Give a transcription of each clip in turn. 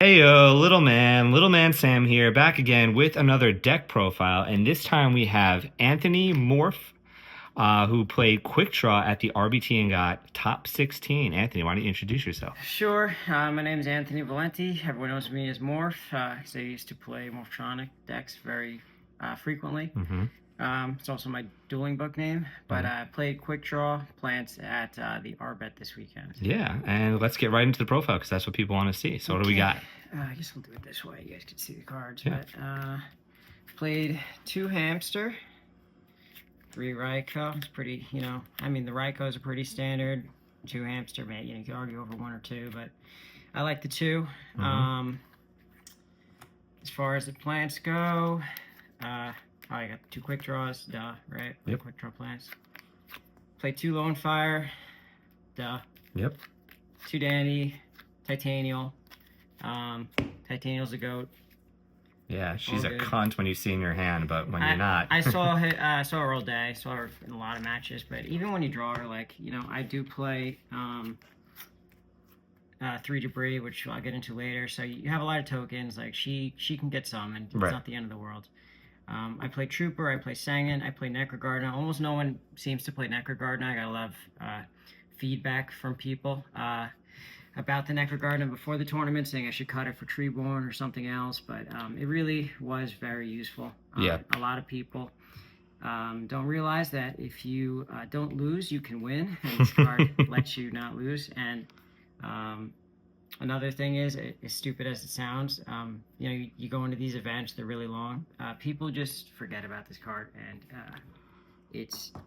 Hey yo, little man Sam here, back again with another deck profile, and this time we have Anthony Morph, who played Quickdraw at the RBT and got top 16. Anthony, why don't you introduce yourself? Sure. My name is Anthony Valenti. Everyone knows me as Morph. I used to play Morphtronic decks very frequently. It's also my dueling book name, but I played Quickdraw plants at the RBET this weekend. Yeah, and let's get right into the profile because that's what people want to see. So what do we got? I guess we'll do it this way. You guys can see the cards. Yeah. But played 2 Hamster, 3 Raikou. It's pretty, the Raikous are pretty standard. 2 Hamster, man, you can argue over 1 or 2, but I like the 2. As far as the plants go, I got 2 Quickdraws, duh, right? Yep. Quickdraw plants. Played 2 Lone Fire, duh. Yep. 2 Dandy, Titanial. Titanial's a goat. Yeah, she's a cunt when you see in your hand, but when you're not. I saw her all day. I saw her in a lot of matches, but even when you draw her, I do play 3 Debris, which I'll get into later. So you have a lot of tokens. Like she can get summoned. It's not the end of the world. I play Trooper. I play Sangan. I play Necrogardna. Almost no one seems to play Necrogardna. I got a lot of feedback from people about the Necrogardna before the tournament, saying I should cut it for Treeborn or something else, but it really was very useful. Yeah. A lot of people don't realize that if you don't lose, you can win, and this card lets you not lose. And another thing is, as stupid as it sounds, you go into these events, they're really long. People just forget about this card, and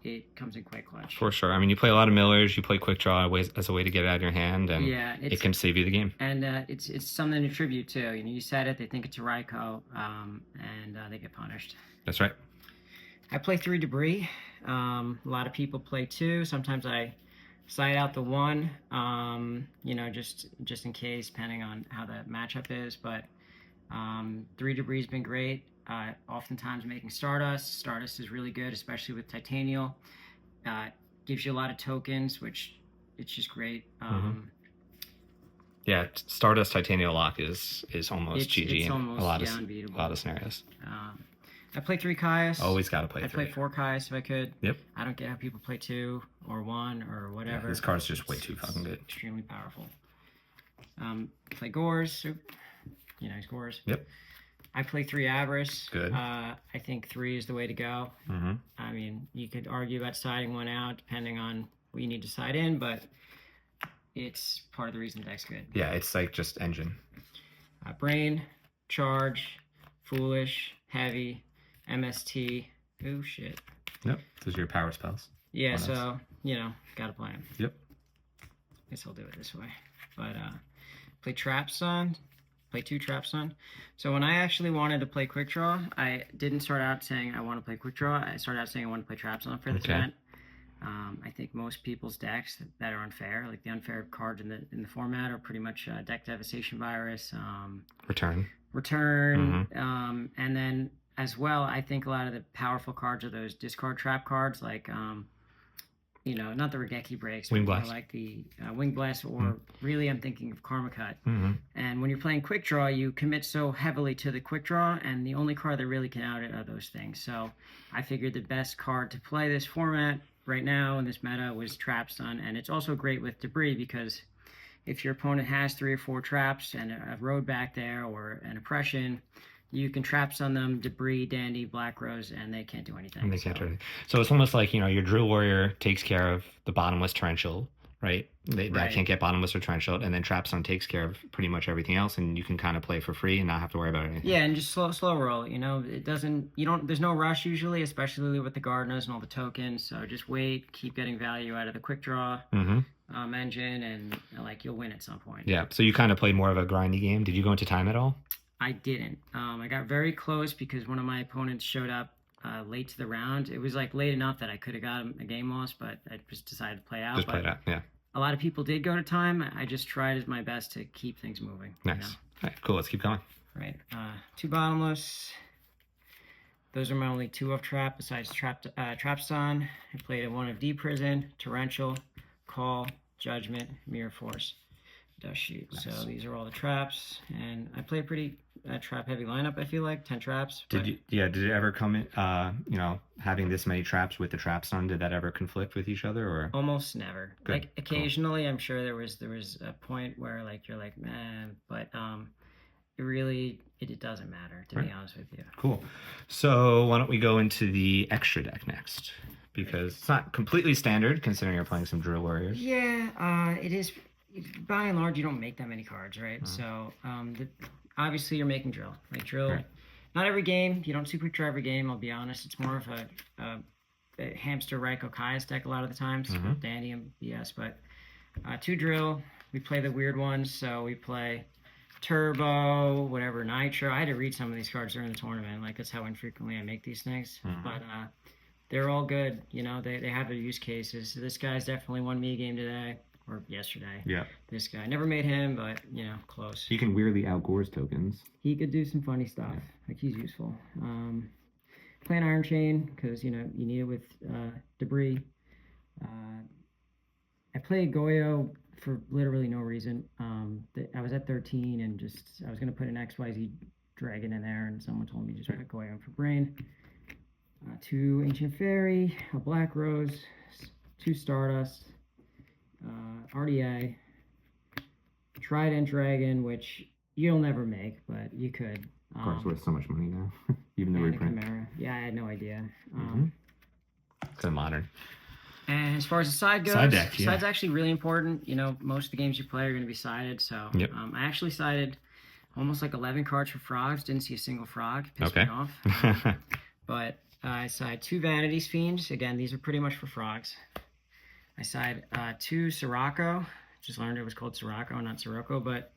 it comes in quite clutch. For sure. I mean, you play a lot of Millers, you play Quickdraw as a way to get it out of your hand, and it can save you the game. And it's something to tribute to. You said it, they think it's a Raikou, and they get punished. That's right. I play 3 Debris. A lot of people play 2. Sometimes I side out the 1, just in case, depending on how the matchup is. But 3 Debris has been great. Oftentimes making Stardust. Stardust is really good, especially with Titanial. Gives you a lot of tokens, which it's just great. Yeah, Stardust Titanial lock is almost GG in almost, a lot unbeatable. of scenarios. I play 3 Kaias. Always got to play 3. I play 4 Kaias if I could. Yep. I don't get how people play 2 or 1 or whatever. Yeah, this card's just way too fucking good. Extremely powerful. Play Gores. He's Gores. Yep. I play 3 Avarice. Good. I think 3 is the way to go. I mean, you could argue about siding 1 out depending on what you need to side in, but it's part of the reason the deck's good. Yeah, it's like just engine. Brain, Charge, Foolish, Heavy, MST. Oh, shit. Yep, those are your power spells. Yeah, so, gotta play them. Yep. Guess I'll do it this way. But, play Trap Sun. Play 2 Trap Sun. So when I actually wanted to play Quickdraw, I didn't start out saying I want to play Quickdraw. I started out saying I want to play Trap Sun for this event. I think most people's decks that are unfair, like the unfair cards in the format, are pretty much Deck Devastation Virus, Return, and then as well, I think a lot of the powerful cards are those discard trap cards, like not the Regeki Breaks, Wing but Blast. like the Wing Blast, or really I'm thinking of Karma Cut. And when you're playing Quickdraw, you commit so heavily to the Quickdraw, and the only card that really can out it are those things. So I figured the best card to play this format right now in this meta was Trap Sun, and it's also great with Debris because if your opponent has 3 or 4 traps and a road back there or an oppression, you can Trap Sun them, Debris, Dandy, Black Rose, and they can't do anything. And they can't do anything. So it's almost like, your Drill Warrior takes care of the bottomless Torrential, right? That can't get bottomless or Torrential, and then Trap Sun takes care of pretty much everything else, and you can kind of play for free and not have to worry about anything. Yeah, and just slow roll. There's no rush usually, especially with the Gardenas and all the tokens. So just wait, keep getting value out of the Quickdraw engine, and you'll win at some point. Yeah. So you kind of played more of a grindy game. Did you go into time at all? I didn't. I got very close because one of my opponents showed up late to the round. It was late enough that I could have got a game loss, but I just decided to play out. Play it out, yeah. A lot of people did go to time. I just tried my best to keep things moving. Nice. All right, cool. Let's keep going. Right. 2 Bottomless. Those are my only 2 off trap besides Trap Sun. I played a 1 of D Prison, Torrential, Call, Judgment, Mirror Force. dust sheet. Nice. So these are all the traps, and I play a pretty trap heavy lineup. I feel like 10 traps. Did it ever come in? Having this many traps with the traps on, did that ever conflict with each other, or? Almost never. Good. Like occasionally, cool. I'm sure there was a point where like you're like, man, but it doesn't matter, to be honest with you. Cool. So why don't we go into the extra deck next? Because it's not completely standard considering you're playing some Drill Warriors. Yeah, it is. By and large, you don't make that many cards, right? So obviously you're making Drill. Like Drill, not every game. You don't see Quickdraw every game, I'll be honest. It's more of a hamster Raiko Kai's deck a lot of the times. Dandy and BS. But 2 Drill, we play the weird ones. So we play Turbo, whatever, Nitro. I had to read some of these cards during the tournament. Like, that's how infrequently I make these things. But they're all good. You know, they have their use cases. So this guy's definitely won me a game today. Or yesterday. Yeah. This guy. Never made him, but, close. He can weirdly outgores tokens. He could do some funny stuff. Yeah. Like, he's useful. Playing Iron Chain, because, you need it with debris. I played Goyo for literally no reason. I was at 13, and I was going to put an XYZ dragon in there, and someone told me just put Goyo in for brain. 2 Ancient Fairy, a Black Rose, 2 Stardust. RDA, Trident Dragon, which you'll never make, but you could. Of course, worth so much money now, even the reprint. Chimera. Yeah, I had no idea. It's a modern. And as far as the side goes, side deck, side's actually really important. Most of the games you play are going to be sided, so I actually sided almost like 11 cards for frogs. Didn't see a single frog. Pissed me off. But I sided 2 Vanities Fiends. Again, these are pretty much for frogs. I side 2 Sirocco. Just learned it was called Sirocco, not Sirocco. But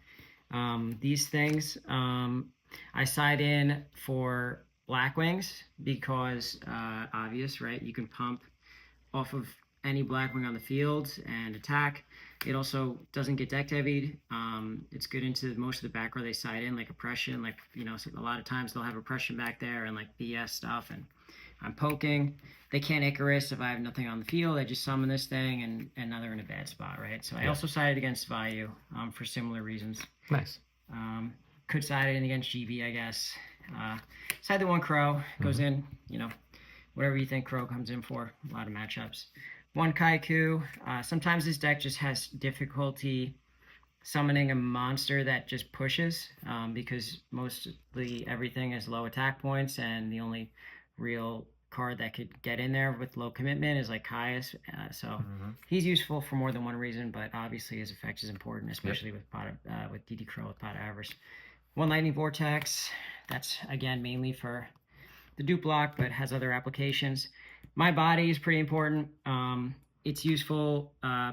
these things, I side in for Blackwings because obvious, right? You can pump off of any Blackwing on the field and attack. It also doesn't get deck heavied. It's good into most of the back row they side in, like Oppression. Like, so a lot of times they'll have Oppression back there and like BS stuff. And I'm poking. They can't Icarus if I have nothing on the field. I just summon this thing, and now they're in a bad spot, right? So I also sided against Vayu for similar reasons. Nice. Could side in against GB, I guess. Side the 1 Crow. Goes in, whatever you think Crow comes in for. A lot of matchups. 1 Kaiku. Sometimes this deck just has difficulty summoning a monster that just pushes because mostly everything is low attack points, and the only real card that could get in there with low commitment is like Caius. So he's useful for more than one reason, but obviously his effect is important, especially with DD Crow with Pot of Avarice. 1 Lightning Vortex. That's again mainly for the dupe block, but has other applications. My body is pretty important. It's useful. I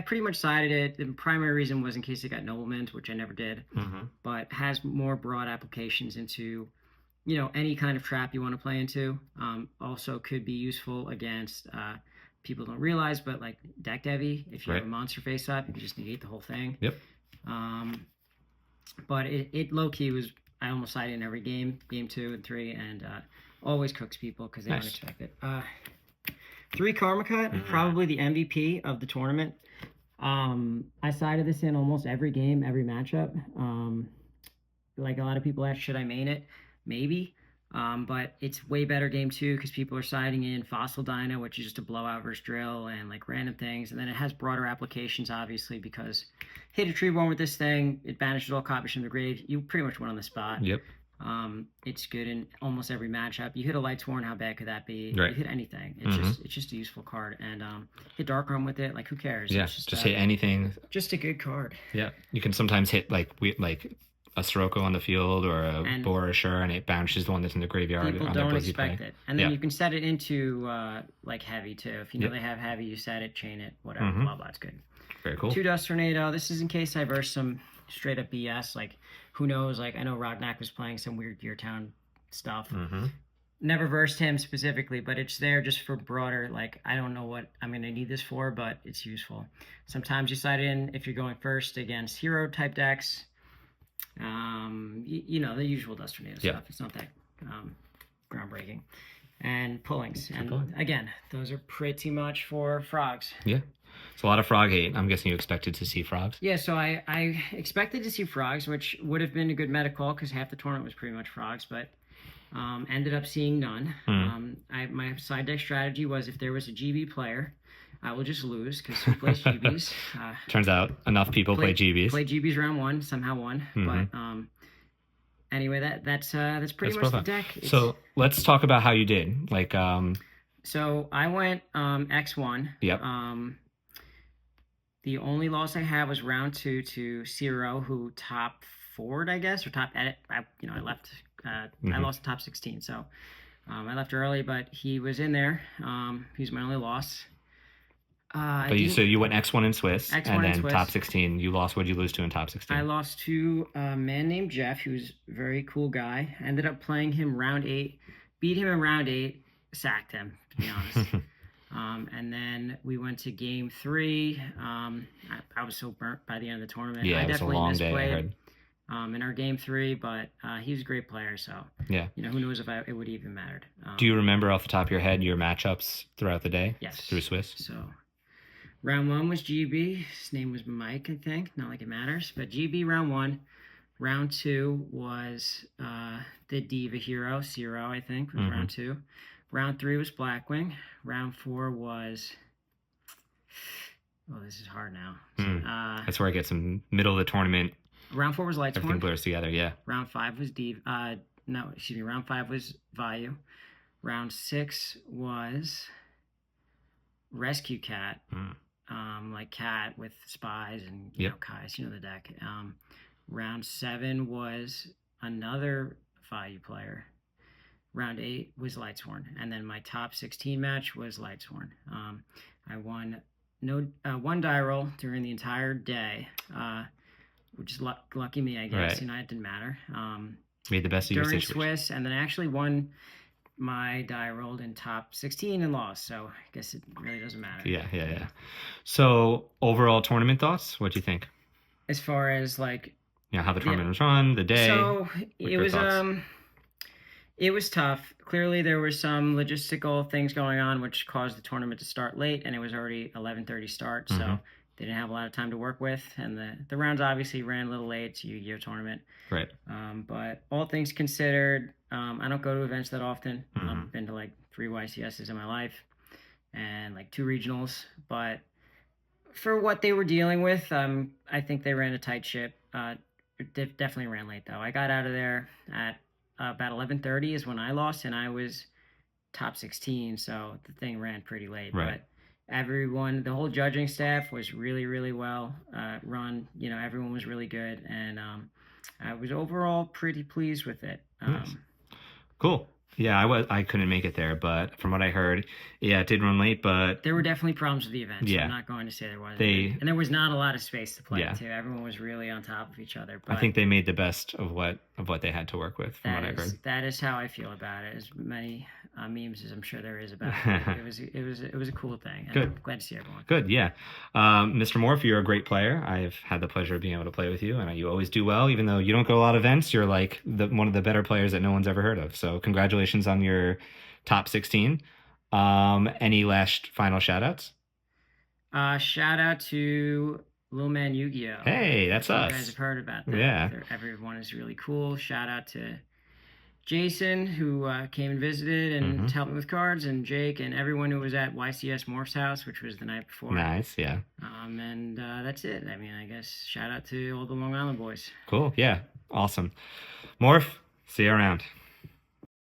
pretty much sided it. The primary reason was in case it got Noblemans, which I never did, but has more broad applications into any kind of trap you want to play into. Also could be useful against people don't realize, but like deck heavy. If you have a monster face up, you can just negate the whole thing. Yep. But it low key was, I almost sided in every game 2 and 3, and always cooks people because they don't expect it. 3 Karma Cut, probably the MVP of the tournament. I sided this in almost every game, every matchup. Like a lot of people ask, should I main it? Maybe, but it's way better game 2 because people are siding in Fossil Dino, which is just a blowout versus drill and like random things, and then it has broader applications obviously because hit a Treeborn with this thing, it banishes all copies from the grave, you pretty much win on the spot. Yep. It's good in almost every matchup. You hit a Lightsworn, how bad could that be? You hit anything. It's just a useful card, and hit Darkroom with it. Like, who cares? Yeah, just hit anything. Just a good card. Yeah, you can sometimes hit like a Sirocco on the field or a Borisher, and it bounces the one that's in the graveyard. People don't expect it. And then you can set it into like heavy too. If you know they have heavy, you set it, chain it, whatever, blah blah. It's good. Very cool. 2 Dust Tornado. This is in case I verse some straight up BS. Like, who knows? Like, I know Rognak was playing some weird Geartown stuff. Never versed him specifically, but it's there just for broader. Like, I don't know what I'm going to need this for, but it's useful. Sometimes you side in if you're going first against hero type decks. The usual Dust Tornado stuff. It's not that groundbreaking. and pullings. And pulling. again, those are pretty much for frogs. Yeah. It's a lot of frog hate. I'm guessing you expected to see frogs. Yeah, so I expected to see frogs, which would have been a good meta call because half the tournament was pretty much frogs, but ended up seeing none. My side deck strategy was if there was a GB player, I will just lose because who plays GBs? Turns out enough people play GBs. Played GBs round one, somehow won. But anyway, that's pretty much the deck. So let's talk about how you did. Like, so I went X1. Yep. The only loss I had was round 2 to Zero, who top forward, I guess, or top edit. I left. I lost the top 16, so I left early, but he was in there. He's my only loss. So you went X1 in Swiss, X1 and then Swiss. top 16. You lost. What did you lose to in top 16? I lost to a man named Jeff, who's a very cool guy. I ended up playing him round 8, beat him in round 8, sacked him, to be honest. And then we went to game 3. I was so burnt by the end of the tournament. Yeah, I definitely it was a long misplayed day, I heard. In our game 3, but he was a great player, so yeah, who knows if it would even mattered. Do you remember off the top of your head your matchups throughout the day? Yes. Through Swiss? So round 1 was GB. His name was Mike, I think. Not like it matters, but GB round 1. Round 2 was the Diva hero, Zero, I think, was round 2. Round 3 was Blackwing. Round 4 was... Oh, this is hard now. That's where I get some middle of the tournament. Round 4 was Lightsworn. Everything blurs together, yeah. Round 5 was round 5 was Vayu. Round 6 was Rescue Cat. Like Cat with Spies and Kais, the deck. Round 7 was another Vayu player. Round 8 was Lightsworn, and then my top 16 match was Lightsworn. I won one die roll during the entire day, which is lucky me, I guess. Right. It didn't matter. Made the best of your during situation. Swiss, and then I actually won my die rolled in top 16 and lost, so I guess it really doesn't matter. Yeah. So overall tournament thoughts? What do you think? As far as how the tournament was run, the day. So it was tough. Clearly, there were some logistical things going on, which caused the tournament to start late, and it was already 11:30 start, so they didn't have a lot of time to work with. And the rounds obviously ran a little late. It's a Yu-Gi-Oh tournament. Right. But all things considered, I don't go to events that often. I've been to 3 YCSs in my life and 2 regionals. But for what they were dealing with, I think they ran a tight ship. It definitely ran late, though. I got out of there at about 11:30 is when I lost, and I was top 16, so the thing ran pretty late. Right. But everyone, the whole judging staff was really, really well run. Everyone was really good, and I was overall pretty pleased with it. Nice. Cool. Yeah, I couldn't make it there, but from what I heard, it did run late, but there were definitely problems with the event. So I'm not going to say there wasn't. And there was not a lot of space to play too. Everyone was really on top of each other. But I think they made the best of what they had to work with, from what I heard. That is how I feel about it. As many memes as I'm sure there is about it. It was a cool thing. And Good. I'm glad to see everyone. Good, yeah. Mr. Morph, you're a great player. I've had the pleasure of being able to play with you, and you always do well. Even though you don't go to a lot of events, you're one of the better players that no one's ever heard of. So congratulations on your top 16. Any last final shout-outs? Shout out to Little Man Yu-Gi-Oh! Hey, that's us. You guys have heard about that. Yeah. Everyone is really cool. Shout out to Jason, who came and visited and helped me with cards, and Jake, and everyone who was at YCS Morph's house, which was the night before. Nice, yeah. And that's it. I guess shout out to all the Long Island boys. Cool, yeah. Awesome. Morph, see you around.